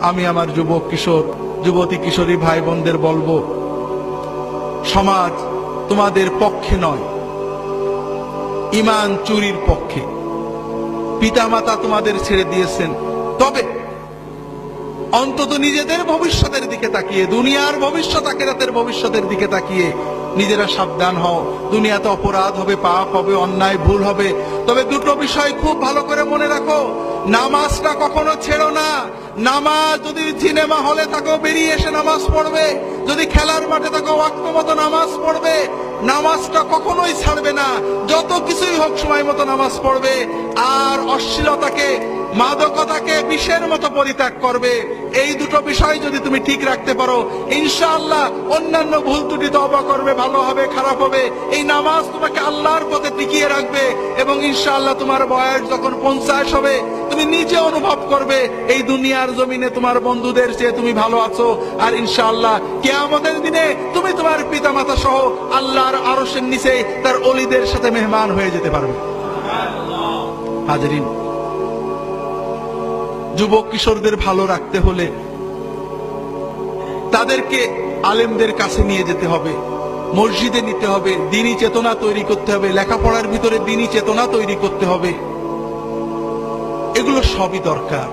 আমি আমার যুবক কিশোর যুবতী কিশোরী ভাই বোনদের বলবো, সমাজ তোমাদের পক্ষে নয়, ঈমান চুরির পক্ষে। পিতামাতা তোমাদের ছেড়ে দিয়েছেন, তবে অন্তত নিজেদের ভবিষ্যতের দিকে তাকিয়ে, দুনিয়ার ভবিষ্যৎ আখিরাতের ভবিষ্যতের দিকে তাকিয়ে নিজেরা সাবধান হও। দুনিয়াতে অপরাধ হবে, পাপ হবে, অন্যায় ভুল হবে, তবে দুটো বিষয় খুব ভালো করে মনে রাখো। নামাজটা কখনো ছেড়ো না। নামাজ, যদি সিনেমা হলে থাকো বেরিয়ে এসে নামাজ পড়বে, যদি খেলার মাঠে থাকো ওয়াক্ত মতো নামাজ পড়বে। নামাজটা কখনোই ছাড়বে না, যত কিছুই হোক সময় মতো নামাজ পড়বে। আর অশ্লীলতাকে, মাদকতাকে বিষের মতো পরিত্যাগ করবে। এই দুটো বিষয় যদি তুমি ঠিক রাখতে পারো, ইনশাআল্লাহ অন্যান্য ভুল ত্রুটি তওবা করবে, ভালো হবে, খারাপ হবে, এই নামাজ তোমাকে আল্লাহর পথে টিকিয়ে রাখবে। এবং ইনশাআল্লাহ তোমার বয়স যখন 50 হবে, তুমি নিজে অনুভব করবে এই দুনিয়ার জমিনে তোমার বন্ধুদের চেয়ে তুমি ভালো আছো। আর ইনশাআল্লাহ কিয়ামতের দিনে তুমি তোমার পিতামাতা সহ আল্লাহর আরশের নিচে তার ওলিদের সাথে মেহমান হয়ে যেতে পারবে। হাজরিন, যুবক কিশোরদের ভালো রাখতে হলে তাদেরকে আলেমদের কাছে নিয়ে যেতে হবে, মসজিদে নিতে হবে, দ্বীনি চেতনা তৈরি করতে হবে, লেখাপড়ার ভিতরে দ্বীনি চেতনা তৈরি করতে হবে। এগুলো সবই দরকার।